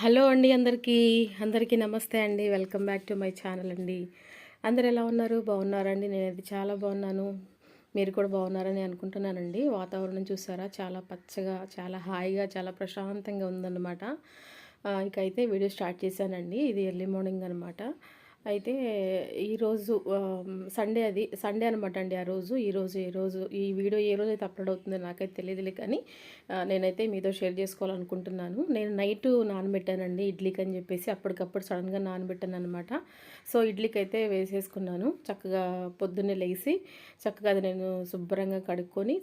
Hello అండి అందరికీ నమస్తే అండి. Welcome back to my channel అండి. అందరూ ఎలా ఉన్నారు? బాగున్నారండి? నేనైతే చాలా బాగున్నాను. మీరు కూడా బాగున్నారని అనుకుంటున్నానండి. వాతావరణం చూసారా? చాలా పచ్చగా, చాలా హాయిగా, చాలా ప్రశాంతంగా ఉందన్నమాట. ఇకైతే వీడియో స్టార్ట్ చేశానండి. ఇది ఎర్లీ మార్నింగ్ అనమాట. అయితే ఈరోజు సండే అనమాట అండి. ఆ రోజు ఈ వీడియో ఏ రోజైతే అప్లోడ్ అవుతుందో నాకైతే తెలియదులే, కానీ నేనైతే మీతో షేర్ చేసుకోవాలనుకుంటున్నాను. నేను నైట్ నానబెట్టానండి ఇడ్లీకి అని చెప్పేసి, అప్పటికప్పుడు సడన్గా నానబెట్టాను అనమాట. సో ఇడ్లీకి అయితే వేసేసుకున్నాను. చక్కగా పొద్దున్నే లేసి చక్కగా అది నేను శుభ్రంగా కడుక్కొని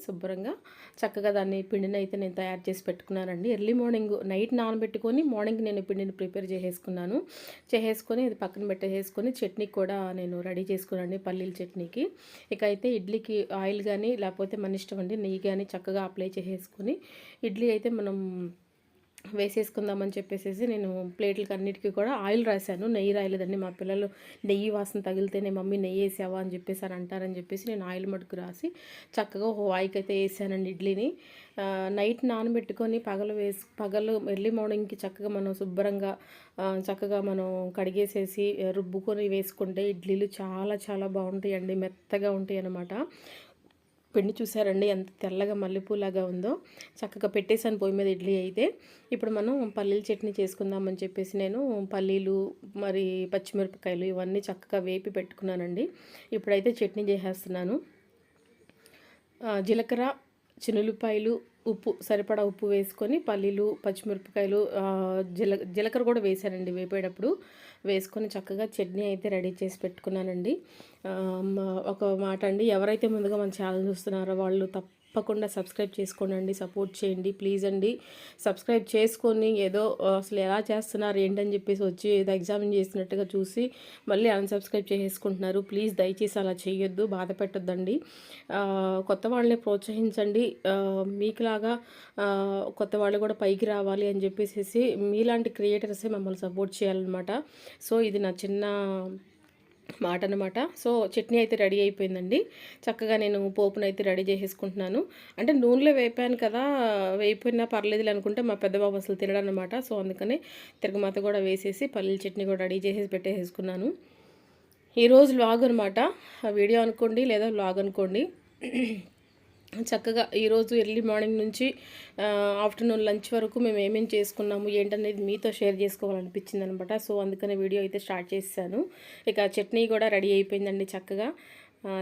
చక్కగా దాన్ని పిండిని అయితే నేను తయారు చేసి పెట్టుకున్నానండి. ఎర్లీ మార్నింగ్ నైట్ నానబెట్టుకొని మార్నింగ్ నేను పిండిని ప్రిపేర్ చేసేసుకొని ఇది పక్కన పెట్టేసుకొని చట్నీ కూడా నేను రెడీ చేసుకున్నాను, పల్లీల చట్నీకి. ఇక అయితే ఇడ్లీకి ఆయిల్ కానీ లేకపోతే మన ఇష్టం అండి, నెయ్యి కానీ చక్కగా అప్లై చేసేసుకొని ఇడ్లీ అయితే మనం వేసేసుకుందామని చెప్పేసి నేను ప్లేట్లకి అన్నిటికీ కూడా ఆయిల్ రాశాను. నెయ్యి రాయలేదండి. మా పిల్లలు నెయ్యి వాసన తగిలితేనే మమ్మీ నెయ్యి వేసావా అని చెప్పేసి అంటారని చెప్పేసి నేను ఆయిల్ మటుకు రాసి చక్కగా వాయికి అయితే వేసానండి ఇడ్లీని. నైట్ నానబెట్టుకొని పగలు ఎర్లీ మార్నింగ్కి చక్కగా మనం శుభ్రంగా చక్కగా మనం కడిగేసేసి రుబ్బుకొని వేసుకుంటే ఇడ్లీలు చాలా చాలా బాగుంటాయండి. మెత్తగా ఉంటాయి అన్నమాట. పిండి చూసారండి ఎంత తెల్లగా మల్లెపూలాగా ఉందో. చక్కగా పెట్టేసాను పొయ్యి మీద ఇడ్లీ అయితే. ఇప్పుడు మనం పల్లీల చట్నీ చేసుకుందామని చెప్పేసి నేను పల్లీలు మరి పచ్చిమిరపకాయలు ఇవన్నీ చక్కగా వేపి పెట్టుకున్నానండి. ఇప్పుడైతే చట్నీ చేసేస్తున్నాను. జీలకర్ర, చిన్నులపాయలు, ఉప్పు సరిపడా ఉప్పు వేసుకొని పల్లీలు, పచ్చిమిరపకాయలు, జీలకర్ర కూడా వేసానండి వేపేటప్పుడు. వేసుకొని చక్కగా చట్నీ అయితే రెడీ చేసి పెట్టుకున్నానండి. ఒక మాట అండి, ఎవరైతే ముందుగా మన ఛానల్ చూస్తున్నారో వాళ్ళు తప్పకుండా సబ్స్క్రైబ్ చేసుకోండి, సపోర్ట్ చేయండి ప్లీజ్ అండి. సబ్స్క్రైబ్ చేసుకొని ఏదో అసలు ఎలా చేస్తున్నారు ఏంటని చెప్పేసి వచ్చి ఏదో ఎగ్జామిన్ చేసినట్టుగా చూసి మళ్ళీ అన్సబ్స్క్రైబ్ చేసుకుంటున్నారు. ప్లీజ్ దయచేసి అలా చేయొద్దు, బాధ పెట్టొద్దండి. కొత్త వాళ్ళని ప్రోత్సహించండి. మీకులాగా కొత్త వాళ్ళు కూడా పైకి రావాలి అని చెప్పేసి మీలాంటి క్రియేటర్సే మమ్మల్ని సపోర్ట్ చేయాలన్నమాట. సో ఇది నా చిన్న మాట అనమాట. సో చట్నీ అయితే రెడీ అయిపోయిందండి. చక్కగా నేను పోపునైతే రెడీ చేసేసుకుంటున్నాను. అంటే నూనెలో వేపాను కదా, వేయిపోయినా పర్లేదులే అనుకుంటే మా పెద్ద బాబు అసలు తినడనమాట. సో అందుకనే తిరగమాత కూడా వేసేసి పల్లీల చట్నీ కూడా రెడీ చేసేసి పెట్టేసుకున్నాను. ఈరోజు వ్లాగ్ అనమాట. వీడియో అనుకోండి లేదా వ్లాగ్ అనుకోండి. చక్కగా ఈరోజు ఎర్లీ మార్నింగ్ నుంచి ఆఫ్టర్నూన్ లంచ్ వరకు మేము ఏమేమి చేసుకున్నాము ఏంటనేది మీతో షేర్ చేసుకోవాలనిపించింది అనమాట. సో అందుకనే వీడియో అయితే స్టార్ట్ చేశాను. ఇక చట్నీ కూడా రెడీ అయిపోయిందండి చక్కగా.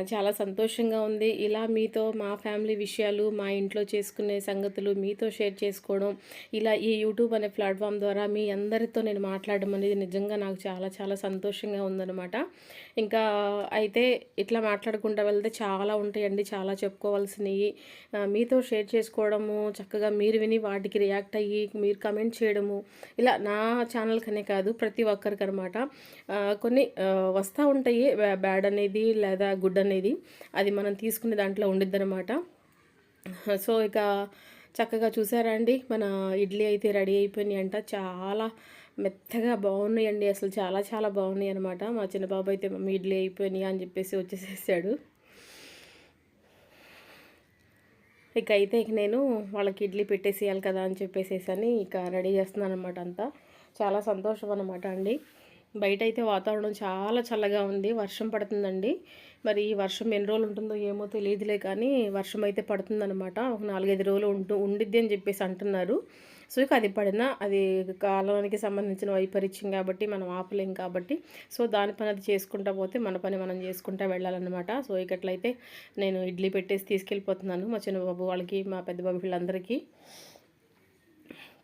చాలా సంతోషంగా ఉంది. ఇలా మీతో మా ఫ్యామిలీ విషయాలు, మా ఇంట్లో చేసుకునే సంగతులు మీతో షేర్ చేసుకోవడం, ఇలా ఈ యూట్యూబ్ అనే ప్లాట్ఫామ్ ద్వారా మీ అందరితో నేను మాట్లాడడం అనేది నిజంగా నాకు చాలా చాలా సంతోషంగా ఉందన్నమాట. ఇంకా అయితే ఇట్లా మాట్లాడుకుంటూ వెళ్తే చాలా ఉంటాయండి, చాలా చెప్పుకోవాల్సినవి. మీతో షేర్ చేసుకోవడము, చక్కగా మీరు విని వాటికి రియాక్ట్ అయ్యి మీరు కమెంట్ చేయడము, ఇలా నా ఛానల్కనే కాదు ప్రతి ఒక్కరికి అనమాట. కొన్ని వస్తూ ఉంటాయి, బ్యాడ్ అనేది లేదా గుడ్ అనేది, అది మనం తీసుకునే దాంట్లో ఉండిద్దనమాట. సో ఇక చక్కగా చూసారా అండి, మన ఇడ్లీ అయితే రెడీ అయిపోయినాయి అంట. చాలా మెత్తగా బాగున్నాయండి, అసలు చాలా చాలా బాగున్నాయి అనమాట. మా చిన్న బాబు అయితే మమ్మీ ఇడ్లీ అయిపోయినాయి అని చెప్పేసి వచ్చేసేసాడు. ఇక అయితే నేను వాళ్ళకి ఇడ్లీ పెట్టేసేయాలి కదా అని చెప్పేసి ఇక రెడీ చేస్తున్నాను అనమాట. అంతా చాలా సంతోషం అనమాట అండి. బయట అయితే వాతావరణం చాలా చల్లగా ఉంది, వర్షం పడుతుందండి. మరి ఈ వర్షం ఎన్ని రోజులు ఉంటుందో ఏమో తెలియదులే, కానీ వర్షం అయితే పడుతుందనమాట. ఒక 4-5 రోజులు ఉండిద్ది అని చెప్పేసి అంటున్నారు. సో ఇక అది పడినా అది కాలానికి సంబంధించిన వైపరీత్యం కాబట్టి మనం ఆపలేం కాబట్టి, సో దాని పని అది చేసుకుంటా పోతే మన పని మనం చేసుకుంటా వెళ్ళాలన్నమాట. సో ఇకట్లయితే నేను ఇడ్లీ పెట్టేసి తీసుకెళ్ళిపోతున్నాను మా చిన్న బాబు వాళ్ళకి, మా పెద్ద బాబు వీళ్ళందరికీ.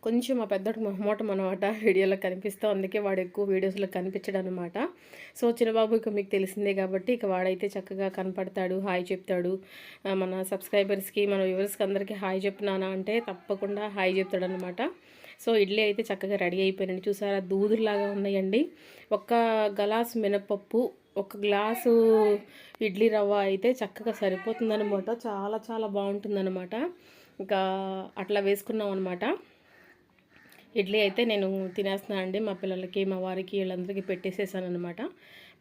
కొంచెం మా పెద్దోడు మొహమాటం అనమాట, వీడియోలో కనిపిస్తాం, అందుకే వాడు ఎక్కువ వీడియోస్లో కనిపించడం అనమాట. సో చిన్నబాబు ఇక మీకు తెలిసిందే కాబట్టి ఇక వాడైతే చక్కగా కనపడతాడు, హాయ్ చెప్తాడు. మన సబ్స్క్రైబర్స్కి మన వ్యూవర్స్కి అందరికీ హాయ్ చెప్తున్నానా అంటే తప్పకుండా హాయ్ చెప్తాడనమాట. సో ఇడ్లీ అయితే చక్కగా రెడీ అయిపోయినండి. చూసారా దూదులాగా ఉన్నాయండి. ఒక గ్లాసు మినపప్పు, ఒక గ్లాసు ఇడ్లీ రవ్వ అయితే చక్కగా సరిపోతుందనమాట. చాలా చాలా బాగుంటుందన్నమాట. ఇంకా అట్లా వేసుకున్నాం అనమాట. ఇడ్లీ అయితే నేను తినేస్తున్నాను అండి. మా పిల్లలకి, మా వారికి, వీళ్ళందరికీ పెట్టేసేసాను అనమాట.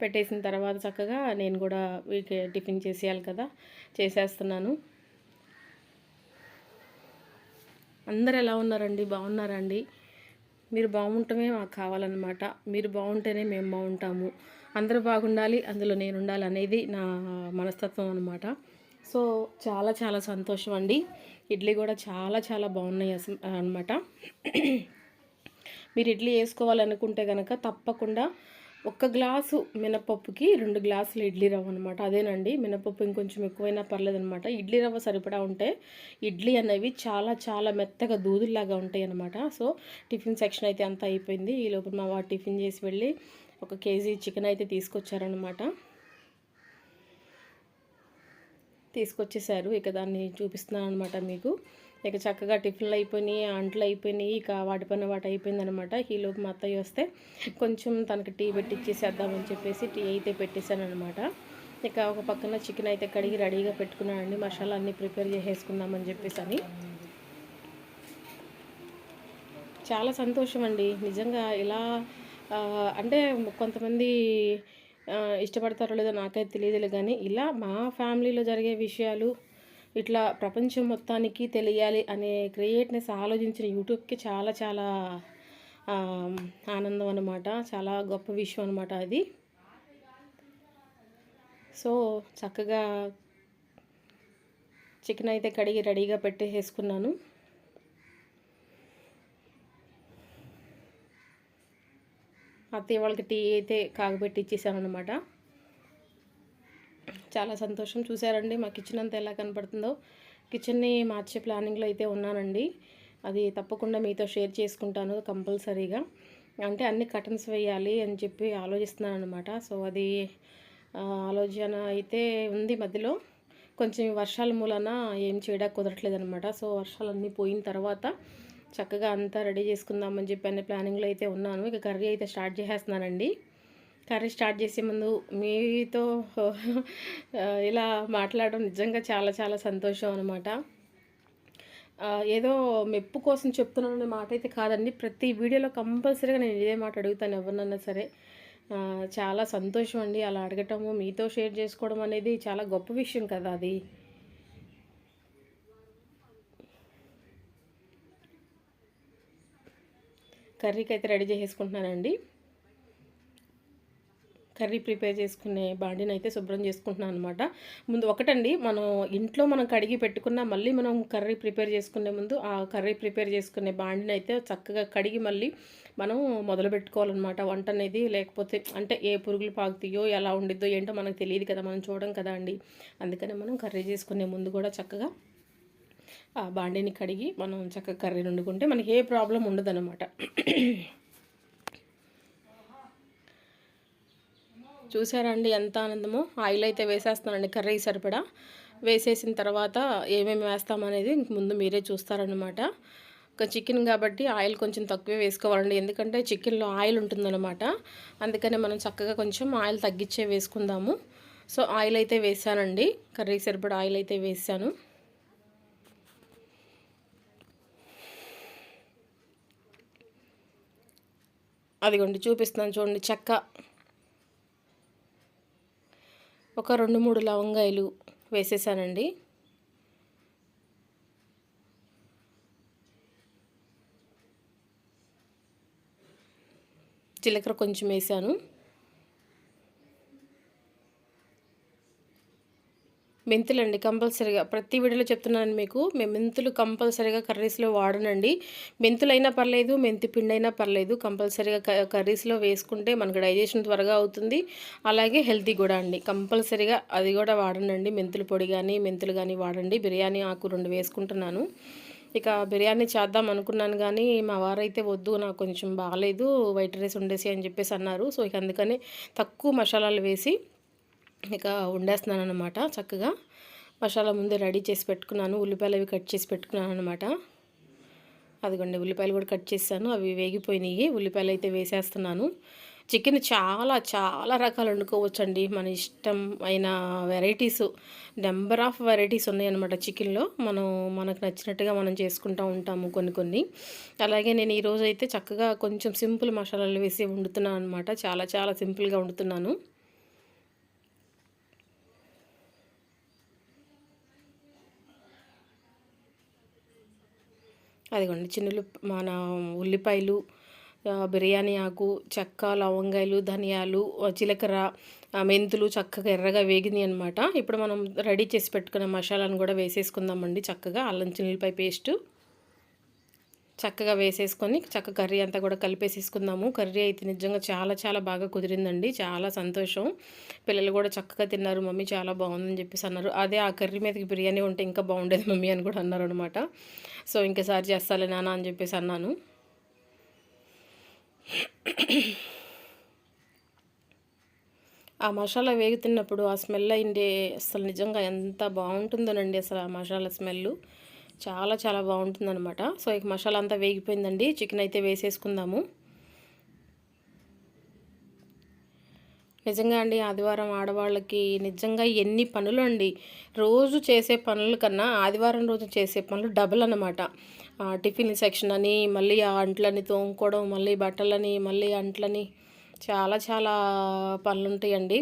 పెట్టేసిన తర్వాత చక్కగా నేను కూడా టిఫిన్ చేసేయాలి కదా, చేసేస్తున్నాను. అందరు ఎలా ఉన్నారండి? బాగున్నారా అండి? మీరు బాగుంటమే మాకు కావాలన్నమాట. మీరు బాగుంటేనే మేము బాగుంటాము. అందరూ బాగుండాలి, అందులో నేనుండాలి అనేది నా మనస్తత్వం అనమాట. సో చాలా చాలా సంతోషం అండి. ఇడ్లీ కూడా చాలా చాలా బాగున్నాయి అనమాట. మీరు ఇడ్లీ వేసుకోవాలనుకుంటే కనుక తప్పకుండా ఒక్క గ్లాసు మినపప్పుకి 2 గ్లాసులు ఇడ్లీ రవ్వ అనమాట. అదేనండి, మినపప్పు ఇంకొంచెం ఎక్కువైనా పర్లేదనమాట. ఇడ్లీ రవ్వ సరిపడా ఉంటే ఇడ్లీ అనేవి చాలా చాలా మెత్తగా దూదుల్లాగా ఉంటాయి అనమాట. సో టిఫిన్ సెక్షన్ అయితే అంతా అయిపోయింది. ఈ లోపల మా వాడు టిఫిన్ చేసి వెళ్ళి 1 కేజీ చికెన్ అయితే తీసుకొచ్చారనమాట. తీసుకొచ్చేసారు. ఇక దాన్ని చూపిస్తున్నాను అనమాట మీకు. ఇక చక్కగా టిఫిన్లు అయిపోయినాయి, అంట్లు అయిపోయినాయి, ఇక వాటి పని వాటి అయిపోయిందనమాట. ఈలోపు మా అత్తయ్య వస్తే కొంచెం తనకి టీ పెట్టిచ్చేసేద్దామని చెప్పేసి టీ అయితే పెట్టేశాను అనమాట. ఇక ఒక పక్కన చికెన్ అయితే కడిగి రెడీగా పెట్టుకున్నానండి. మసాలా అన్నీ ప్రిపేర్ చేసేసుకుందామని చెప్పేసి అని. చాలా సంతోషం అండి నిజంగా. ఇలా అంటే కొంతమంది ఇష్టపడతారో లేదో నాకైతే తెలియదులే, కానీ ఇలా మా ఫ్యామిలీలో జరిగే విషయాలు ఇట్లా ప్రపంచం మొత్తానికి తెలియాలి అనే క్రియేట్నెస్ ఆలోచించిన యూట్యూబ్కి చాలా చాలా ఆనందం అనమాట. చాలా గొప్ప విషయం అనమాట అది. సో చక్కగా చికెన్ అయితే కడిగి రెడీగా పెట్టేసుకున్నాను. అత్తయ్య వాళ్ళకి టీ అయితే కాగబెట్టి ఇచ్చేసాను అనమాట. చాలా సంతోషం. చూసారండి మా కిచెన్ అంతా ఎలా కనపడుతుందో. కిచెన్ని మార్చే ప్లానింగ్లో అయితే ఉన్నానండి. అది తప్పకుండా మీతో షేర్ చేసుకుంటాను కంపల్సరీగా. అంటే అన్ని కర్టన్స్ వేయాలి అని చెప్పి ఆలోచిస్తున్నాను అనమాట. సో అది ఆలోచన అయితే ఉంది మధ్యలో. కొంచెం వర్షాల మూలన ఏం చేయడానికి కుదరట్లేదు అనమాట. సో వర్షాలన్నీ పోయిన తర్వాత చక్కగా అంతా రెడీ చేసుకుందామని చెప్పి అనే ప్లానింగ్లో అయితే ఉన్నాను. ఇక కర్రీ అయితే స్టార్ట్ చేసేస్తున్నానండి. కర్రీ స్టార్ట్ చేసే ముందు మీతో ఇలా మాట్లాడడం నిజంగా చాలా చాలా సంతోషం అనమాట. ఏదో మెప్పు కోసం చెప్తున్నాననే మాట అయితే కాదండి. ప్రతి వీడియోలో కంపల్సరీగా నేను ఇదే మాట అడుగుతాను ఎవరినన్నా సరే. చాలా సంతోషం అండి అలా అడగటము, మీతో షేర్ చేసుకోవడం అనేది చాలా గొప్ప విషయం కదా అది. కర్రీకి అయితే రెడీ చేసేసుకుంటున్నానండి. కర్రీ ప్రిపేర్ చేసుకునే బాండిని అయితే శుభ్రం చేసుకుంటున్నాను అనమాట. ముందు ఒకటండి, మనం కడిగి పెట్టుకున్న మళ్ళీ మనం కర్రీ ప్రిపేర్ చేసుకునే ముందు ఆ కర్రీ ప్రిపేర్ చేసుకునే బాండిని అయితే చక్కగా కడిగి మళ్ళీ మనం మొదలు పెట్టుకోవాలన్నమాట వంట అనేది. లేకపోతే అంటే ఏ పురుగులు పాకుతాయో ఎలా ఉండిద్దో ఏంటో మనకు తెలియదు కదా, మనం చూడం కదా అండి. అందుకనే మనం కర్రీ చేసుకునే ముందు కూడా చక్కగా ఆ బాండిని కడిగి మనం చక్కగా కర్రీ వండుకుంటే మనకి ఏ ప్రాబ్లం ఉండదన్నమాట. చూసారండి ఎంత ఆనందమో. ఆయిల్ అయితే వేసేస్తానండి కర్రీ సరిపడా. వేసేసిన తర్వాత ఏమేమి వేస్తామనేది ముందు మీరే చూస్తారనమాట. చికెన్ కాబట్టి ఆయిల్ కొంచెం తక్కువే వేసుకోవాలండి, ఎందుకంటే చికెన్లో ఆయిల్ ఉంటుందన్నమాట. అందుకనే మనం చక్కగా కొంచెం ఆయిల్ తగ్గించే వేసుకుందాము. సో ఆయిల్ అయితే వేసానండి, కర్రీ సరిపడా ఆయిల్ అయితే వేసాను. అదిగోండి చూపిస్తున్నాను చూడండి. చెక్క ఒక 2-3 లవంగాయలు వేసేసానండి. జీలకర్ర కొంచెం వేసాను. మెంతులండి కంపల్సరీగా ప్రతి వీడియోలో చెప్తున్నాను మీకు. మేము మెంతులు కంపల్సరీగా కర్రీస్లో వాడనండి. మెంతులైనా పర్లేదు, మెంతి పిండి అయినా పర్లేదు, కంపల్సరీగా కర్రీస్లో వేసుకుంటే మనకు డైజెషన్ త్వరగా అవుతుంది. అలాగే హెల్తీ కూడా అండి. కంపల్సరీగా అది కూడా వాడనండి. మెంతుల పొడి కానీ మెంతులు కానీ వాడండి. బిర్యానీ ఆకు 2 వేసుకుంటున్నాను. ఇక బిర్యానీ చేద్దాం అనుకున్నాను కానీ మా వారైతే వద్దు, నాకు కొంచెం బాగాలేదు, వైట్ రైస్ వండేసి అని చెప్పేసి అన్నారు. సో ఇక అందుకని తక్కువ మసాలాలు వేసి ఇక వండేస్తున్నాను అనమాట. చక్కగా మసాలా ముందే రెడీ చేసి పెట్టుకున్నాను. ఉల్లిపాయలు అవి కట్ చేసి పెట్టుకున్నాను అనమాట. అదిగోండి ఉల్లిపాయలు కూడా కట్ చేశాను, అవి వేగిపోయినాయి. ఉల్లిపాయలు అయితే వేసేస్తున్నాను. చికెన్ చాలా చాలా రకాలు వండుకోవచ్చండి. మన ఇష్టం అయిన వెరైటీస్, నెంబర్ ఆఫ్ వెరైటీస్ ఉన్నాయన్నమాట చికెన్లో. మనకు నచ్చినట్టుగా మనం చేసుకుంటూ ఉంటాము కొన్ని కొన్ని. అలాగే నేను ఈరోజు అయితే చక్కగా కొంచెం సింపుల్ మసాలాలు వేసి వండుతున్నాను అనమాట. చాలా చాలా సింపుల్గా వండుతున్నాను. అదిగోండి మన ఉల్లిపాయలు, బిర్యానీ ఆకు, చెక్క, లవంగాయలు, ధనియాలు, జీలకర్ర, మెంతులు చక్కగా ఎర్రగా వేగినాయి అనమాట. ఇప్పుడు మనం రెడీ చేసి పెట్టుకున్న మసాలాను కూడా వేసేసుకుందామండి. చక్కగా అల్లం చిల్లిపాయ పేస్టు చక్కగా వేసేసుకొని చక్కగా కర్రీ అంతా కూడా కలిపేసేసుకుందాము. కర్రీ అయితే నిజంగా చాలా చాలా బాగా కుదిరిందండి. చాలా సంతోషం. పిల్లలు కూడా చక్కగా తిన్నారు. మమ్మీ చాలా బాగుందని చెప్పేసి అన్నారు. అదే ఆ కర్రీ మీదకి బిర్యానీ ఉంటే ఇంకా బాగుండేది మమ్మీ అని కూడా అన్నారు అనమాట. సో ఇంకోసారి చేస్తాలే నాన్న అని చెప్పేసి అన్నాను. ఆ మసాలా వేగుతున్నప్పుడు ఆ స్మెల్ అయింది అసలు నిజంగా ఎంత బాగుంటుందోనండి. అసలు ఆ మసాలా స్మెల్ చాలా చాలా బాగుంటుందన్నమాట. సో ఇక మసాలా అంతా వేగిపోయిందండి. చికెన్ అయితే వేసేసుకుందాము. నిజంగా అండి ఆదివారం ఆడవాళ్ళకి నిజంగా ఎన్ని పనులు అండి. రోజు చేసే పనుల కన్నా ఆదివారం రోజు చేసే పనులు డబుల్ అన్నమాట. టిఫిన్ సెక్షన్ అని, మళ్ళీ ఆ అంట్లని తోముకోవడం, మళ్ళీ బట్టలని, మళ్ళీ అంట్లని చాలా చాలా పనులుంటాయండి.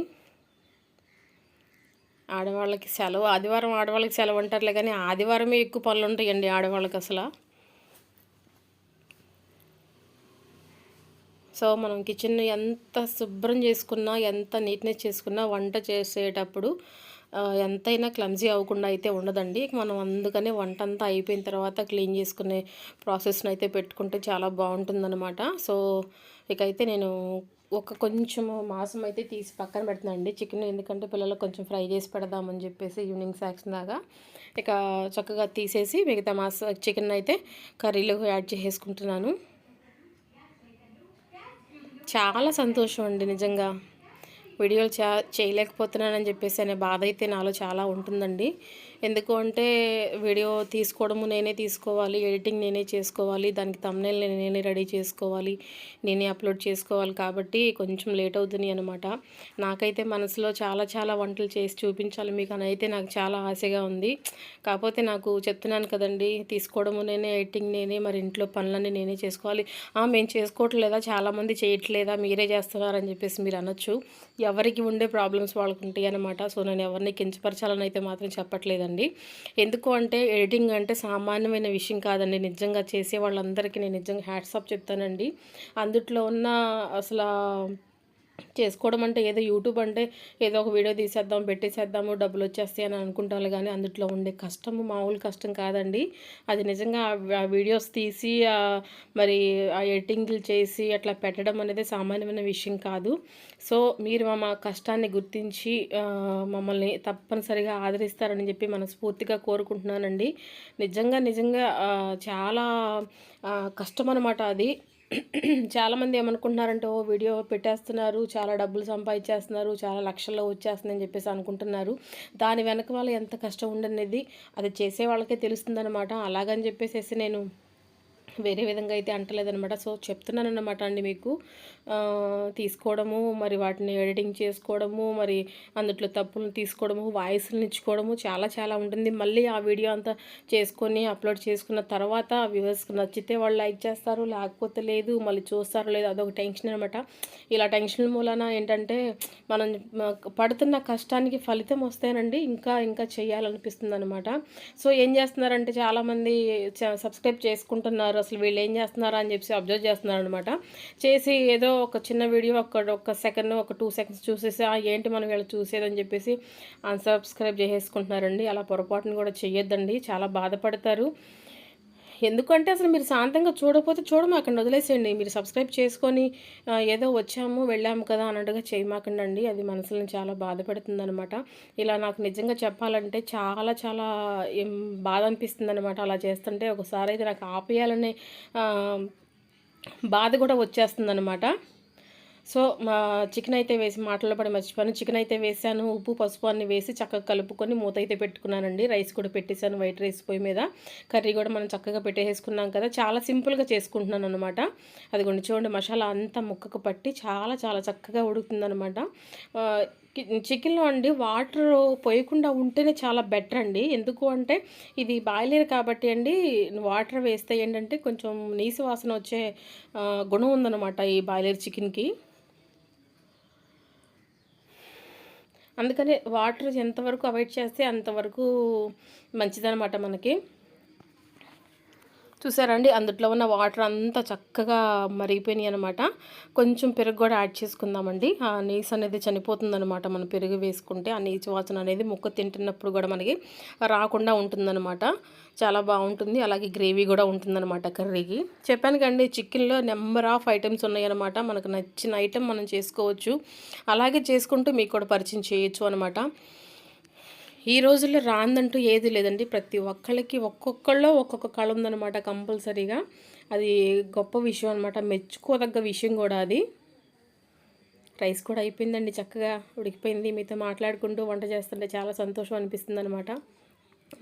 ఆడవాళ్ళకి సెలవు ఆదివారం ఆడవాళ్ళకి సెలవు అంటారులే కానీ ఆదివారమే ఎక్కువ పనులు ఉంటాయండి ఆడవాళ్ళకి అసలు. సో మనం కిచెన్ ఎంత శుభ్రం చేసుకున్నా, ఎంత నీట్నెస్ చేసుకున్నా వంట చేసేటప్పుడు ఎంతైనా క్లమ్జీ అవ్వకుండా అయితే ఉండదండి. మనం అందుకనే వంట అంతా అయిపోయిన తర్వాత క్లీన్ చేసుకునే ప్రాసెస్ని అయితే పెట్టుకుంటే చాలా బాగుంటుందన్నమాట. సో ఇకైతే నేను కొంచెం మాంసం అయితే తీసి పక్కన పెడుతున్నానండి చికెన్, ఎందుకంటే పిల్లలకు కొంచెం ఫ్రై చేసి పెడదామని చెప్పేసి ఈవినింగ్ స్నాక్స్ దాకా ఇక చక్కగా తీసేసి మిగతా చికెన్ అయితే కర్రీలో యాడ్ చేసేసుకుంటున్నాను. చాలా సంతోషం అండి నిజంగా. వీడియోలు చేయలేకపోతున్నానని చెప్పేసి అనే బాధ అయితే నాలో చాలా ఉంటుందండి. ఎందుకు అంటే వీడియో తీసుకోవడము నేనే తీసుకోవాలి, ఎడిటింగ్ నేనే చేసుకోవాలి, దానికి థంబ్నెయిల్ నేనే రెడీ చేసుకోవాలి, నేనే అప్లోడ్ చేసుకోవాలి కాబట్టి కొంచెం లేట్ అవుతుంది అనమాట. నాకైతే మనసులో చాలా చాలా వంటలు చేసి చూపించాలి మీకు అని అయితే నాకు చాలా ఆశగా ఉంది. కాకపోతే నాకు చెప్తున్నాను కదండి, తీసుకోవడము నేనే, ఎడిటింగ్ నేనే, మరి ఇంట్లో పనులన్నీ నేనే చేసుకోవాలి. మేము చేసుకోవట్లేదా, చాలామంది చేయట్లేదా, మీరే చేస్తున్నారని చెప్పేసి మీరు అనొచ్చు. ఎవరికి ఉండే ప్రాబ్లమ్స్ వాళ్ళకు ఉంటాయి అనమాట. సో నేను ఎవరిని కించపరచాలని అయితే మాత్రం చెప్పట్లేదండి. ఎందుకు అంటే ఎడిటింగ్ అంటే సామాన్యమైన విషయం కాదండి. నిజంగా చేసే వాళ్ళందరికీ నేను నిజంగా హ్యాట్స్ ఆఫ్ చెప్తానండి. అందుట్లో ఉన్న అసలు చేసుకోవడం అంటే ఏదో యూట్యూబ్ అంటే ఏదో ఒక వీడియో తీసేద్దాం, పెట్టేసేద్దాము, డబ్బులు వచ్చేస్తాయి అని అనుకుంటారు కానీ అందులో ఉండే కష్టము మామూలు కష్టం కాదండి. అది నిజంగా ఆ వీడియోస్ తీసి మరి ఆ ఎడిటింగ్లు చేసి అట్లా పెట్టడం అనేది సామాన్యమైన విషయం కాదు. సో మీరు మా కష్టాన్ని గుర్తించి మమ్మల్ని తప్పనిసరిగా ఆదరిస్తారని చెప్పి మనస్ఫూర్తిగా కోరుకుంటున్నానండి. నిజంగా నిజంగా చాలా కష్టం అనమాట అది. చాలామంది ఏమనుకుంటున్నారంటే ఓ వీడియో పెట్టేస్తున్నారు, చాలా డబ్బులు సంపాదించేస్తున్నారు, చాలా లక్షల్లో వచ్చేస్తుందని చెప్పేసి అనుకుంటున్నారు. దాని వెనక వాళ్ళు ఎంత కష్టం ఉండనేది అది చేసే వాళ్ళకే తెలుస్తుందన్నమాట. అలాగని చెప్పేసి నేను వేరే విధంగా అయితే అంటలేదనమాట. సో చెప్తున్నానన్నమాట అండి మీకు. తీసుకోవడము, మరి వాటిని ఎడిటింగ్ చేసుకోవడము, మరి అందులో తప్పులను తీసుకోవడము, వాయిస్లు ఇచ్చుకోవడము చాలా చాలా ఉంటుంది. మళ్ళీ ఆ వీడియో అంతా చేసుకొని అప్లోడ్ చేసుకున్న తర్వాత వ్యూవర్స్కి నచ్చితే వాళ్ళు లైక్ చేస్తారు, లేకపోతే లేదు, మళ్ళీ చూస్తారో లేదు, అదొక టెన్షన్ అనమాట. ఇలా టెన్షన్ మూలన ఏంటంటే మనం పడుతున్న కష్టానికి ఫలితం వస్తేనండి ఇంకా ఇంకా చేయాలనిపిస్తుంది అనమాట. సో ఏం చేస్తున్నారంటే చాలామంది సబ్స్క్రైబ్ చేసుకుంటున్నారు, అసలు వీళ్ళు ఏం చేస్తున్నారా అని చెప్పి అబ్జర్వ్ చేస్తున్నారు అనమాట. చేసి ఏదో ఒక చిన్న వీడియో ఒక సెకండ్, ఒక 2 సెకండ్స్ చూసేసి ఏంటి మనం వీళ్ళు చూసేదని చెప్పేసి అన్సబ్స్క్రైబ్ చేసేసుకుంటున్నారండి. అలా పొరపాటును కూడా చెయ్యొద్దండి, చాలా బాధపడతారు. ఎందుకంటే అసలు మీరు శాంతంగా చూడకపోతే చూడమాకండి, వదిలేసేయండి. మీరు సబ్స్క్రైబ్ చేసుకొని ఏదో వచ్చాము వెళ్ళాము కదా అన్నట్టుగా చేయమాకండి. అది మనసులను చాలా బాధపడుతుందనమాట. ఇలా నాకు నిజంగా చెప్పాలంటే చాలా చాలా బాధ అనిపిస్తుంది అనమాట. అలా చేస్తుంటే ఒకసారి అయితే నాకు ఆపేయాలనే బాధ కూడా వచ్చేస్తుందనమాట. సో మా చికెన్ అయితే వేసి మాటల్లో పడి మర్చిపోయాను. చికెన్ అయితే వేసాను, ఉప్పు పసుపు అన్ని వేసి చక్కగా కలుపుకొని మూత అయితే పెట్టుకున్నానండి. రైస్ కూడా పెట్టేశాను, వైట్ రైస్ పొయ్యి మీద. కర్రీ కూడా మనం చక్కగా పెట్టేసుకున్నాం కదా, చాలా సింపుల్గా చేసుకుంటున్నాను అనమాట. అది కొన్ని చూడండి మసాలా అంతా ముక్కకు పట్టి చాలా చాలా చక్కగా ఉడుకుతుందనమాట. చికెన్లో అండి వాటర్ పోయకుండా ఉంటేనే చాలా బెటర్ అండి. ఎందుకు అంటే ఇది బాయిలర్ కాబట్టి అండి, వాటర్ వేస్తే ఏంటంటే కొంచెం నీసు వాసన వచ్చే గుణం ఉందన్నమాట ఈ బాయిలర్ చికెన్కి. అందుకని వాటర్ ఎంతవరకు అవాయిడ్ చేస్తే అంతవరకు మంచిదనమాట మనకి. చూసారండి, అందులో ఉన్న వాటర్ అంతా చక్కగా మరిగిపోయినాయి అనమాట. కొంచెం పెరుగు కూడా యాడ్ చేసుకుందామండి. ఆ నీసు అనేది చనిపోతుందనమాట మనం పెరుగు వేసుకుంటే. ఆ నీచు వాసన అనేది ముక్క తింటున్నప్పుడు కూడా మనకి రాకుండా ఉంటుందన్నమాట. చాలా బాగుంటుంది. అలాగే గ్రేవీ కూడా ఉంటుందన్నమాట కర్రీకి. చెప్పాను కండి, చికెన్లో నెంబర్ ఆఫ్ ఐటమ్స్ ఉన్నాయన్నమాట. మనకు నచ్చిన ఐటెం మనం చేసుకోవచ్చు. అలాగే చేసుకుంటూ మీకు కూడా పరిచయం చేయొచ్చు అనమాట. ఈ రోజుల్లో రాందంటూ ఏది లేదండి. ప్రతి ఒక్కళ్ళకి ఒక్కొక్కళ్ళో ఒక్కొక్క కళ ఉందన్నమాట కంపల్సరీగా. అది గొప్ప విషయం అనమాట, మెచ్చుకోదగ్గ విషయం కూడా అది. రైస్ కూడా అయిపోయిందండి, చక్కగా ఉడికిపోయింది. మీతో మాట్లాడుకుంటూ వంట చేస్తుంటే చాలా సంతోషం అనిపిస్తుంది అనమాట.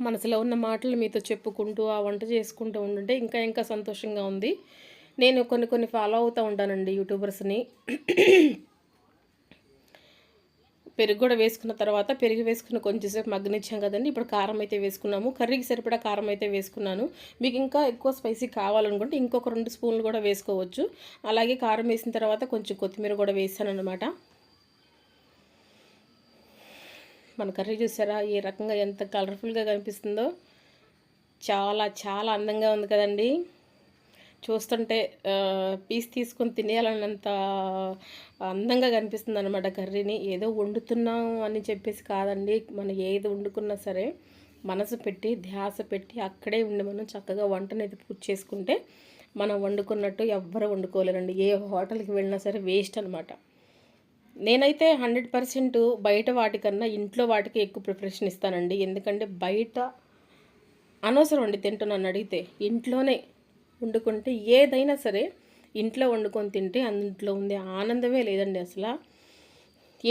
మనసులో ఉన్న మాటలు మీతో చెప్పుకుంటూ ఆ వంట చేసుకుంటూ ఉంటుంటే ఇంకా ఇంకా సంతోషంగా ఉంది. నేను కొన్ని ఫాలో అవుతూ ఉంటానండి యూట్యూబర్స్ని. పెరుగు కూడా వేసుకున్న తర్వాత పెరుగు వేసుకున్న కొంచెంసేపు మగ్గనిచ్చాం కదండి. ఇప్పుడు కారం అయితే వేసుకున్నాము. కర్రీకి సరిపడా కారం అయితే వేసుకున్నాను. మీకు ఇంకా ఎక్కువ స్పైసీ కావాలనుకుంటే ఇంకొక 2 స్పూన్లు కూడా వేసుకోవచ్చు. అలాగే కారం వేసిన తర్వాత కొంచెం కొత్తిమీర కూడా వేసాను అనమాట. మన కర్రీ చూసారా ఏ రకంగా ఎంత కలర్ఫుల్గా కనిపిస్తుందో. చాలా చాలా అందంగా ఉంది కదండి. చూస్తుంటే పీస్ తీసుకొని తినేయాలన్నంత అందంగా కనిపిస్తుంది అనమాట కర్రీని. ఏదో వండుతున్నాం అని చెప్పేసి కాదండి, మనం ఏది వండుకున్నా సరే మనసు పెట్టి ధ్యాస పెట్టి అక్కడే ఉండి మనం చక్కగా వంటనైతే పూర్తి చేసుకుంటే మనం వండుకున్నట్టు ఎవ్వరు వండుకోలేరండి. ఏ హోటల్కి వెళ్ళినా సరే వేస్ట్ అనమాట. నేనైతే 100% బయట వాటికన్నా ఇంట్లో వాటికి ఎక్కువ ప్రిఫరేషన్ ఇస్తానండి. ఎందుకంటే బయట అనవసరం అండి తింటున్నాను అడిగితే. ఇంట్లోనే వండుకుంటే ఏదైనా సరే ఇంట్లో వండుకొని తింటే అందులో ఉండే ఆనందమే లేదండి అసలు.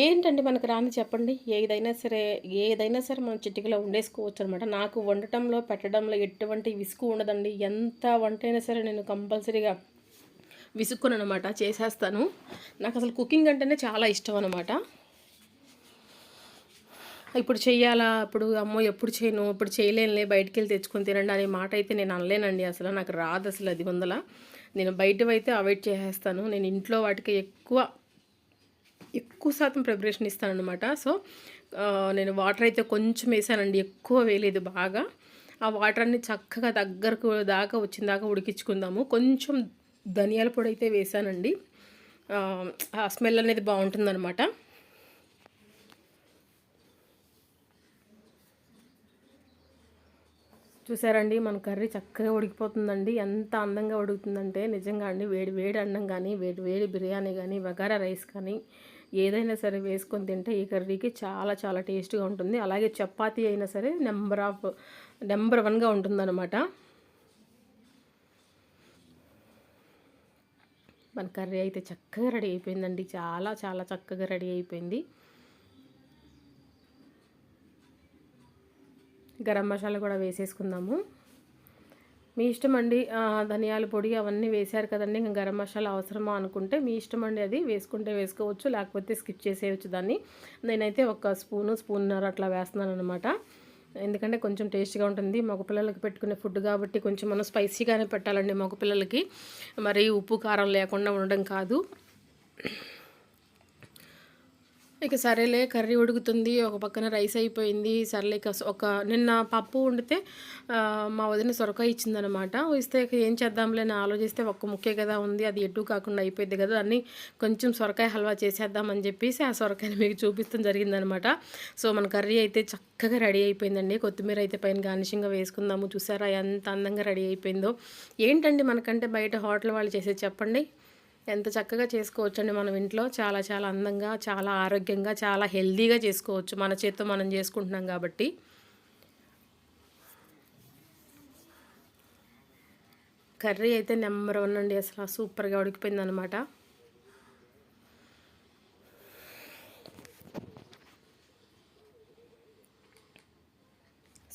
ఏంటండి మనకు రాని చెప్పండి. ఏదైనా సరే మనం చిటికలో వండేసుకోవచ్చు అనమాట. నాకు వండటంలో పెట్టడంలో ఎటువంటి విసుగు ఉండదండి. ఎంత వంట అయినా సరే నేను కంపల్సరీగా విసుక్కును అనమాట, చేసేస్తాను. నాకు అసలు కుకింగ్ అంటేనే చాలా ఇష్టం అనమాట. ఇప్పుడు చెయ్యాలా, ఇప్పుడు అమ్మో ఎప్పుడు చేయను, ఇప్పుడు చేయలేనులే, బయటికెళ్ళి తెచ్చుకొని తినండి అనే మాట అయితే నేను అనలేనండి అసలు. నాకు రాదు అసలు అది వందల. నేను బయటవైతే అవాయిడ్ చేసేస్తాను. నేను ఇంట్లో వాటికి ఎక్కువ శాతం ప్రిపరేషన్ ఇస్తానన్నమాట. సో నేను వాటర్ అయితే కొంచెం వేసానండి, ఎక్కువ వేయలేదు బాగా. ఆ వాటర్ అన్ని చక్కగా దగ్గరకు దాకా వచ్చిన దాకా ఉడికించుకుందాము. కొంచెం ధనియాల పొడి అయితే వేసానండి, ఆ స్మెల్ అనేది బాగుంటుందన్నమాట. చూసారండి, మన కర్రీ చక్కగా ఉడికిపోతుందండి. ఎంత అందంగా ఉడుకుతుందంటే నిజంగా అండి, వేడి వేడి అన్నం కానీ వేడి వేడి బిర్యానీ కానీ బగారా రైస్ కానీ ఏదైనా సరే వేసుకొని తింటే ఈ కర్రీకి చాలా చాలా టేస్ట్గా ఉంటుంది. అలాగే చపాతీ అయినా సరే నెంబర్ 1గా ఉంటుందన్నమాట. మన కర్రీ అయితే చక్కగా రెడీ అయిపోయిందండి. చాలా చాలా చక్కగా రెడీ అయిపోయింది. గరం మసాలా కూడా వేసేసుకుందాము. మీ ఇష్టం అండి. ధనియాల పొడి అవన్నీ వేశారు కదండి, ఇంకా గరం మసాలా అవసరమా అనుకుంటే మీ ఇష్టం అండి, అది వేసుకుంటే వేసుకోవచ్చు, లేకపోతే స్కిప్ చేసేయచ్చు దాన్ని. నేనైతే ఒక స్పూన్నర అట్లా వేస్తున్నాను అనమాట. ఎందుకంటే కొంచెం టేస్ట్గా ఉంటుంది. మగపిల్లలకి పెట్టుకునే ఫుడ్ కాబట్టి కొంచెం మనం స్పైసీగానే పెట్టాలండి మగపిల్లలకి. మరి ఉప్పు కారం లేకుండా ఉండడం కాదు. ఇక సరేలే, కర్రీ ఉడుకుతుంది, ఒక పక్కన రైస్ అయిపోయింది. సర్లే ఇక నిన్న పప్పు వండితే మా వదిన సొరకాయ ఇచ్చిందనమాట. ఇస్తే ఇక ఏం చేద్దాంలే అని ఆలోచిస్తే ఒక్క ముక్కే కదా ఉంది, అది ఎటు కాకుండా అయిపోయింది కదా అని కొంచెం సొరకాయ హల్వా చేసేద్దామని చెప్పేసి ఆ సొరకాయని మీకు చూపిస్తాం జరిగిందనమాట. సో మన కర్రీ అయితే చక్కగా రెడీ అయిపోయిందండి. కొత్తిమీర అయితే పైన గార్నిషింగ్గా వేసుకుందాము. చూసారా ఎంత అందంగా రెడీ అయిపోయిందో. ఏంటండి మనకంటే బయట హోటల్ వాళ్ళు చేసేది చెప్పండి. ఎంత చక్కగా చేసుకోవచ్చండి మనం ఇంట్లో. చాలా చాలా అందంగా, చాలా ఆరోగ్యంగా, చాలా హెల్తీగా చేసుకోవచ్చు. మన చేత్తో మనం చేసుకుంటున్నాం కాబట్టి. కర్రీ అయితే నెంబర్ 1 అండి, అసలు సూపర్గా ఉడికిపోయింది అనమాట.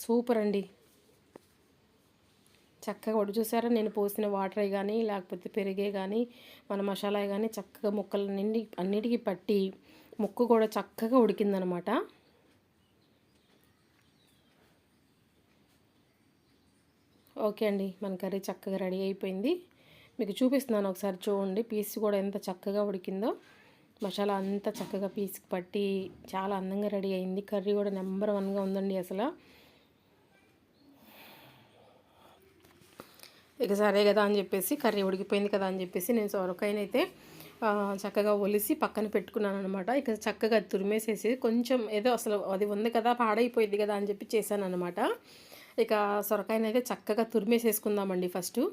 సూపర్ అండి. చక్కగా చూసారా, నేను పోసిన వాటరే కానీ లేకపోతే పెరిగే కానీ మన మసాలా కానీ చక్కగా ముక్కలు అన్నిటికీ పట్టి ముక్కు కూడా చక్కగా ఉడికిందనమాట. ఓకే అండి, మన కర్రీ చక్కగా రెడీ అయిపోయింది. మీకు చూపిస్తున్నాను, ఒకసారి చూడండి. పీస్ కూడా ఎంత చక్కగా ఉడికిందో. మసాలా అంతా చక్కగా పీస్కి పట్టి చాలా అందంగా రెడీ అయింది. కర్రీ కూడా నెంబర్ 1గా ఉందండి అసలు. ఇక సరే కదా అని చెప్పేసి కర్రీ ఉడికిపోయింది కదా అని చెప్పేసి నేను సొరకాయనైతే చక్కగా ఒలిసి పక్కన పెట్టుకున్నాను అనమాట. ఇక చక్కగా తురిమేసేసి కొంచెం ఏదో అసలు అది ఉంది కదా పాడైపోయింది కదా అని చెప్పి చేశాను అనమాట. ఇక సొరకాయనైతే చక్కగా తురిమేసేసుకుందామండి ఫస్టు.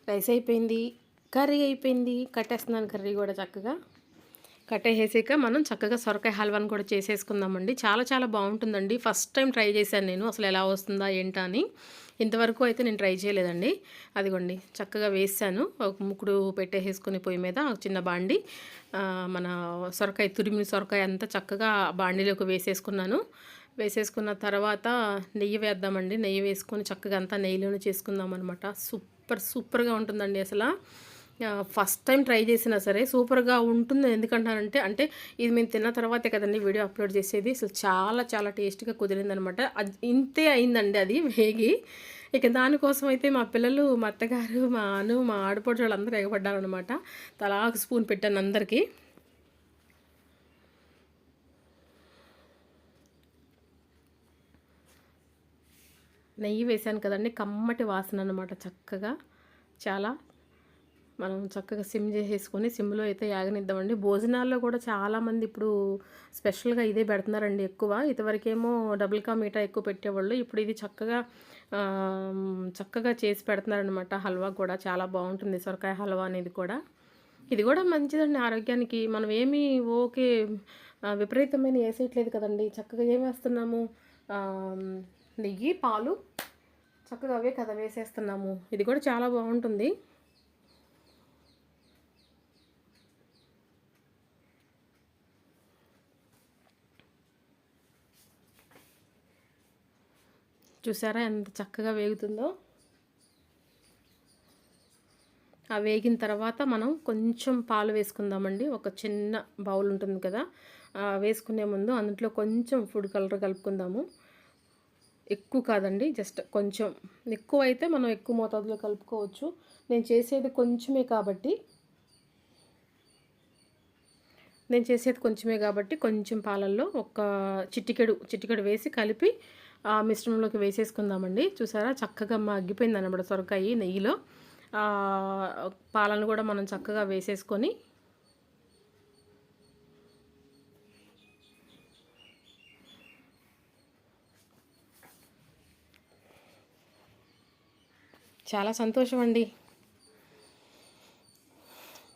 రైస్ అయిపోయింది, కర్రీ అయిపోయింది. కట్టేస్తున్నాను కర్రీ కూడా చక్కగా. కట్టేసాక మనం చక్కగా సొరకాయ హల్వాని కూడా చేసేసుకుందామండి. చాలా చాలా బాగుంటుందండి. ఫస్ట్ టైం ట్రై చేశాను నేను, అసలు ఎలా వస్తుందా ఏంటా అని. ఇంతవరకు అయితే నేను ట్రై చేయలేదండి. అదిగోండి చక్కగా వేసాను. ఒక ముక్కుడు పెట్టేసుకుని పొయ్యి మీద చిన్న బాండి, మన సొరకాయ తురిమిన సొరకాయ అంతా చక్కగా బాండీలోకి వేసేసుకున్నాను. వేసేసుకున్న తర్వాత నెయ్యి వేద్దామండి. నెయ్యి వేసుకొని చక్కగా అంతా నెయ్యిలోనే చేసుకుందాం అనమాట. సూపర్గా ఉంటుందండి అసలు. ఫస్ట్ టైం ట్రై చేసినా సరే సూపర్గా ఉంటుంది. ఎందుకంటానంటే ఇది మేము తిన్న తర్వాతే కదండి వీడియో అప్లోడ్ చేసేది. అసలు చాలా చాలా టేస్ట్గా కుదిరిందనమాట. అది ఇంతే అయిందండి అది వేగి. ఇక దానికోసం అయితే మా పిల్లలు, మా అత్తగారు, మా ఆడపడుచు వాళ్ళందరూ ఎగబడ్డారనమాట. తలా ఒక స్పూన్ పెట్టాను అందరికీ. నెయ్యి వేసాను కదండి, కమ్మటి వాసన అనమాట. చక్కగా చాలా మనం చక్కగా సిమ్ చేసేసుకొని సిమ్లో అయితే యాగనిద్దామండి. భోజనాల్లో కూడా చాలామంది ఇప్పుడు స్పెషల్గా ఇదే పెడుతున్నారండి ఎక్కువ. ఇంతవరకేమో డబుల్ కా మీఠా ఎక్కువ పెట్టేవాళ్ళు. ఇప్పుడు ఇది చక్కగా చేసి పెడుతున్నారనమాట. హల్వా కూడా చాలా బాగుంటుంది, సొరకాయ హల్వా అనేది కూడా. ఇది కూడా మంచిదండి ఆరోగ్యానికి. మనం ఏమీ విపరీతమైన వేసేయట్లేదు కదండి. చక్కగా ఏం వేస్తున్నాము, నెయ్యి, పాలు చక్కగా అవే కదా వేసేస్తున్నాము. ఇది కూడా చాలా బాగుంటుంది. చూసారా ఎంత చక్కగా వేగుతుందో. ఆ వేగిన తర్వాత మనం కొంచెం పాలు వేసుకుందామండి. ఒక చిన్న బౌల్ ఉంటుంది కదా, వేసుకునే ముందు అందులో కొంచెం ఫుడ్ కలర్ కలుపుకుందాము. ఎక్కువ కాదండి, జస్ట్ కొంచెం. ఎక్కువ అయితే మనం ఎక్కువ మోతాదులో కలుపుకోవచ్చు. నేను చేసేది కొంచెమే కాబట్టి కొంచెం పాలల్లో ఒక చిటికెడు వేసి కలిపి ఆ మిశ్రమంలోకి వేసేసుకుందామండి. చూసారా చక్కగా మగ్గిపోయింది అన్నమాట సొరకాయ నెయ్యిలో. పాలను కూడా మనం చక్కగా వేసేసుకొని చాలా సంతోషం అండి.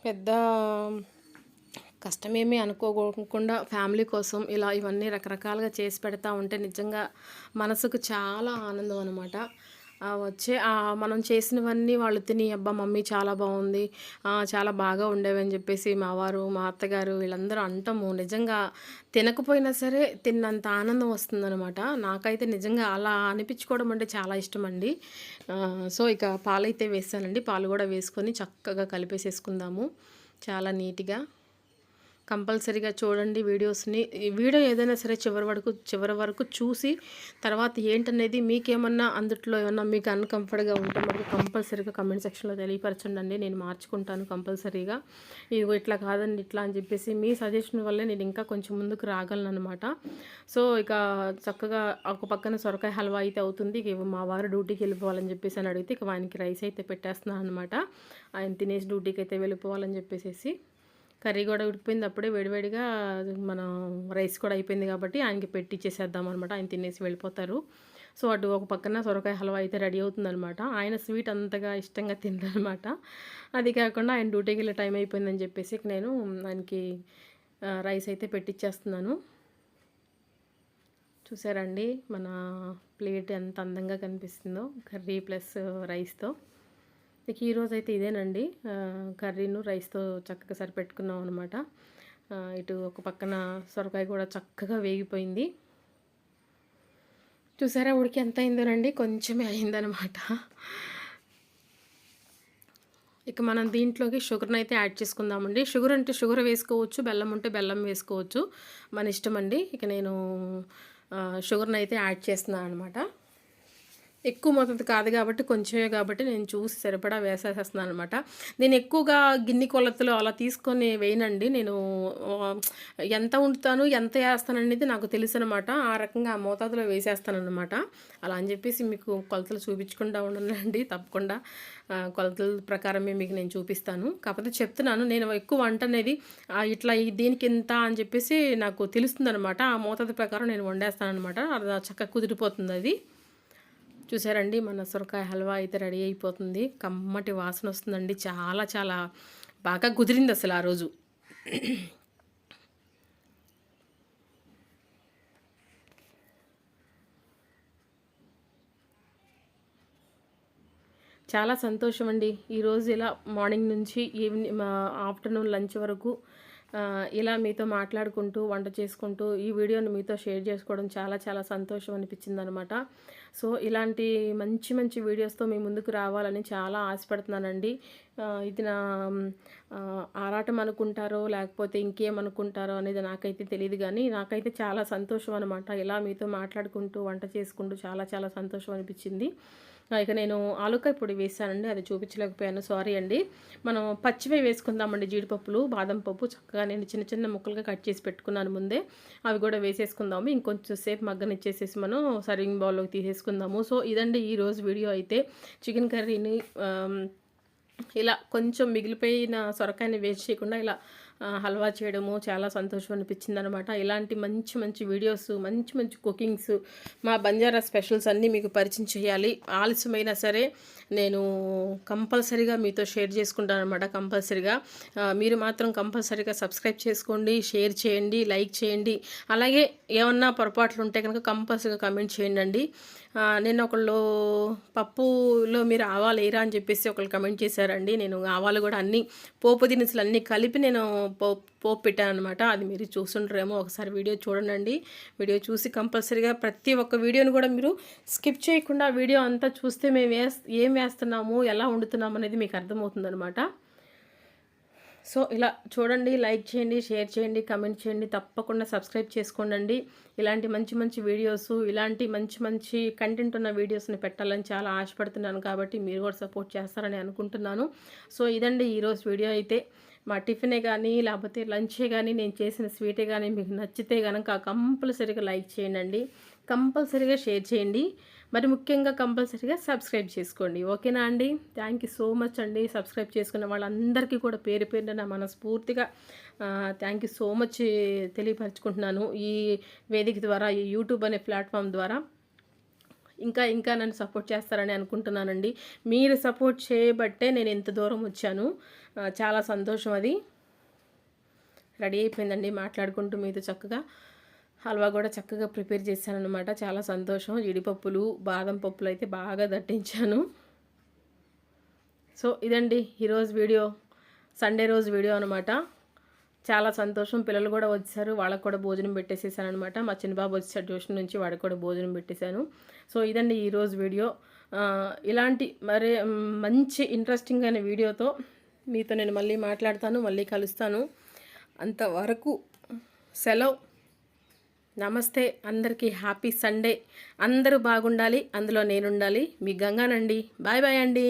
పెద్ద కష్టమేమీ అనుకోకుండా ఫ్యామిలీ కోసం ఇలా ఇవన్నీ రకరకాలుగా చేసి పెడతా ఉంటే నిజంగా మనసుకు చాలా ఆనందం అనమాట. మనం చేసినవన్నీ వాళ్ళు తిని, అబ్బా మమ్మీ చాలా బాగుంది, చాలా బాగా ఉండేవని చెప్పేసి మా వారు, మా అత్తగారు వీళ్ళందరూ అంటాము. నిజంగా తినకపోయినా సరే తిన్నంత ఆనందం వస్తుందనమాట. నాకైతే నిజంగా అలా అనిపించుకోవడం అంటే చాలా ఇష్టం అండి. సో ఇక పాలైతే వేసానండి. పాలు కూడా వేసుకొని చక్కగా కలిపేసేసుకుందాము చాలా నీట్గా. కంపల్సరీగా చూడండి వీడియోస్ని. ఈ వీడియో ఏదైనా సరే చివరి వరకు చూసి తర్వాత ఏంటనేది మీకేమన్నా అందుట్లో ఏమన్నా మీకు అన్కంఫర్ట్గా ఉంటే మనకు కంపల్సరీగా కమెంట్ సెక్షన్లో తెలియపరచండి. నేను మార్చుకుంటాను కంపల్సరీగా. ఇదిగో ఇట్లా కాదండి ఇట్లా అని చెప్పేసి మీ సజెషన్ వల్లే నేను ఇంకా కొంచెం ముందుకు రాగలను అనమాట. సో ఇక చక్కగా ఒక పక్కన సొరకాయ హల్వా అయితే అవుతుంది. ఇక మా వారు డ్యూటీకి వెళ్ళిపోవాలని చెప్పేసి అని అడిగితే ఇక ఆయనకి రైస్ అయితే పెట్టేస్తున్నాను అనమాట. ఆయన తినేసి డ్యూటీకి అయితే వెళ్ళిపోవాలని చెప్పేసి. కర్రీ కూడా ఉడికిపోయింది అప్పుడే వేడివేడిగా. మనం రైస్ కూడా అయిపోయింది కాబట్టి ఆయనకి పెట్టిచ్చేసేద్దాం అనమాట. ఆయన తినేసి వెళ్ళిపోతారు. సో అటు ఒక పక్కన సొరకాయ హల్వా అయితే రెడీ అవుతుందనమాట. ఆయన స్వీట్ అంతగా ఇష్టంగా తినరనమాట. అది కాకుండా ఆయన డ్యూటీకి వెళ్ళే టైం అయిపోయిందని చెప్పేసి నేను ఆయనకి రైస్ అయితే పెట్టిచ్చేస్తున్నాను. చూసారండి మన ప్లేట్ ఎంత అందంగా కనిపిస్తుందో కర్రీ ప్లస్ రైస్తో. ఇక ఈరోజు అయితే ఇదేనండి, కర్రీను రైస్తో చక్కగా సరిపెట్టుకున్నాం అనమాట. ఇటు ఒక పక్కన సొరకాయ కూడా చక్కగా వేగిపోయింది. చూసారా ఉడికి ఎంత అయిందోనండి, కొంచెమే అయిందనమాట. ఇక మనం దీంట్లోకి షుగర్ని అయితే యాడ్ చేసుకుందామండి. షుగర్ అంటే షుగర్ వేసుకోవచ్చు, బెల్లం ఉంటే బెల్లం వేసుకోవచ్చు, మన ఇష్టం అండి. ఇక నేను షుగర్ని అయితే యాడ్ చేస్తున్నాను అనమాట. ఎక్కువ మోతాదు కాదు కాబట్టి కొంచెమే కాబట్టి నేను చూసి సరిపడా వేసేసేస్తున్నాను అనమాట. నేను ఎక్కువగా గిన్నె కొలతలు అలా తీసుకొని వేయనండి. నేను ఎంత వండుతాను, ఎంత వేస్తాననేది నాకు తెలుసనమాట. ఆ రకంగా ఆ మోతాదులో వేసేస్తాననమాట. అలా అని చెప్పేసి మీకు కొలతలు చూపించకుండా ఉండనండి. తప్పకుండా కొలతల ప్రకారమే మీకు నేను చూపిస్తాను. కాకపోతే చెప్తున్నాను, నేను ఎక్కువ వంట అనేది ఇట్లా దీనికి ఇంత అని చెప్పేసి నాకు తెలుస్తుందనమాట. ఆ మోతాదు ప్రకారం నేను వండేస్తాననమాట. అది చక్కగా కుదిరిపోతుంది అది. చూసారండి, మన సొరకాయ హల్వా అయితే రెడీ అయిపోతుంది. కమ్మటి వాసన వస్తుందండి. చాలా చాలా బాగా కుదిరింది అసలు ఆ రోజు. చాలా సంతోషం అండి. ఈరోజు ఇలా మార్నింగ్ నుంచి ఈవినింగ్ ఆఫ్టర్నూన్ లంచ్ వరకు ఇలా మీతో మాట్లాడుకుంటూ వంట చేసుకుంటూ ఈ వీడియోని మీతో షేర్ చేసుకోవడం చాలా చాలా సంతోషం అనిపించిందనమాట. సో ఇలాంటి మంచి మంచి వీడియోస్తో మీ ముందుకు రావాలని చాలా ఆశపడుతున్నానండి. ఇది నా ఆరాటం అనుకుంటారో లేకపోతే ఇంకేమనుకుంటారో అనేది నాకైతే తెలియదు, కానీ నాకైతే చాలా సంతోషం అనమాట. ఇలా మీతో మాట్లాడుకుంటూ వంట చేసుకుంటూ చాలా చాలా సంతోషం అనిపించింది. ఇక నేను ఆలుకాయ పొడి వేసానండి, అది చూపించలేకపోయాను, సారీ అండి. మనం పచ్చివే వేసుకుందామండి. జీడిపప్పులు, బాదం పప్పు చక్కగా నేను చిన్న చిన్న ముక్కలుగా కట్ చేసి పెట్టుకున్నాను ముందే. అవి కూడా వేసేసుకుందాము. ఇంకొంచెం సేపు మగ్గనిచ్చేసేసి మనం సర్వింగ్ బౌల్లోకి తీసేసుకుందాము. సో ఇదండి ఈరోజు వీడియో అయితే. చికెన్ కర్రీని ఇలా కొంచెం మిగిలిపోయిన సొరకాయని వేస్ట్ చేయకుండా ఇలా హల్వా చేయడము చాలా సంతోషం అనిపించింది అనమాట. ఇలాంటి మంచి మంచి వీడియోస్, మంచి మంచి కుకింగ్స్, మా బంజారా స్పెషల్స్ అన్నీ మీకు పరిచయం చేయాలి. ఆలస్యమైనా సరే నేను కంపల్సరీగా మీతో షేర్ చేసుకుంటాను అనమాట. కంపల్సరీగా మీరు మాత్రం కంపల్సరీగా సబ్స్క్రైబ్ చేసుకోండి, షేర్ చేయండి, లైక్ చేయండి. అలాగే ఏమన్నా పొరపాట్లు ఉంటే కనుక కంపల్సరీగా కమెంట్ చేయండి. నేను ఒకళ్ళు పప్పులో మీరు ఆవాలు వేయరా అని చెప్పేసి ఒకళ్ళు కమెంట్ చేశారండి. నేను ఆవాలు కూడా అన్నీ పోపు దినుసులు అన్నీ కలిపి నేను పోపు పెట్టాను అనమాట. అది మీరు చూస్తుంటారేమో, ఒకసారి వీడియో చూడండి. వీడియో చూసి కంపల్సరీగా ప్రతి ఒక్క వీడియోని కూడా మీరు స్కిప్ చేయకుండా వీడియో అంతా చూస్తే మేము ఏం వేస్తున్నాము, ఎలా వండుతున్నాము అనేది మీకు అర్థమవుతుందనమాట. సో ఇలా చూడండి, లైక్ చేయండి, షేర్ చేయండి, కమెంట్ చేయండి, తప్పకుండా సబ్స్క్రైబ్ చేసుకోండి. ఇలాంటి మంచి మంచి వీడియోస్, ఇలాంటి మంచి మంచి కంటెంట్ ఉన్న వీడియోస్ని పెట్టాలని చాలా ఆశపడుతున్నాను, కాబట్టి మీరు కూడా సపోర్ట్ చేస్తారని అనుకుంటున్నాను. సో ఇదండి ఈరోజు వీడియో అయితే. మా టిఫినే కానీ లేకపోతే లంచే కానీ నేను చేసిన స్వీటే కానీ మీకు నచ్చితే కనుక కంపల్సరీగా లైక్ చేయండి, కంపల్సరీగా షేర్ చేయండి, మరి ముఖ్యంగా కంపల్సరీగా సబ్స్క్రైబ్ చేసుకోండి. ఓకేనా అండి? థ్యాంక్ యూ సో మచ్ అండి. సబ్స్క్రైబ్ చేసుకున్న వాళ్ళందరికీ కూడా పేరు పేరున నా మనస్ఫూర్తిగా థ్యాంక్ యూ సో మచ్ తెలియపరచుకుంటున్నాను. ఈ వేదిక ద్వారా, ఈ యూట్యూబ్ అనే ప్లాట్ఫామ్ ద్వారా ఇంకా ఇంకా నన్ను సపోర్ట్ చేస్తారని అనుకుంటున్నానండి. మీరు సపోర్ట్ చేయబట్టే నేను ఎంత దూరం వచ్చాను. చాలా సంతోషం. అది రెడీ అయిపోయిందండి. మాట్లాడుకుంటూ మీతో చక్కగా హల్వా కూడా చక్కగా ప్రిపేర్ చేశానన్నమాట. చాలా సంతోషం. జీడిపప్పులు, బాదం పప్పులు అయితే బాగా దట్టించాను. సో ఇదండి ఈరోజు వీడియో, సండే రోజు వీడియో అనమాట. చాలా సంతోషం. పిల్లలు కూడా వచ్చారు, వాళ్ళకు కూడా భోజనం పెట్టేసేసాను అనమాట. మా చిన్నబాబు వచ్చాడు ట్యూషన్ నుంచి, వాడికి కూడా భోజనం పెట్టేశాను. సో ఇదండి ఈరోజు వీడియో. ఇలాంటి మరి మంచి ఇంట్రెస్టింగ్ అయిన వీడియోతో మీతో నేను మళ్ళీ మాట్లాడతాను, మళ్ళీ కలుస్తాను. అంతవరకు సెలవు. నమస్తే. అందరికీ హ్యాపీ సండే. అందరూ బాగుండాలి, అందులో నేనుండాలి. మీ గంగానండి. బాయ్ బాయ్ అండి.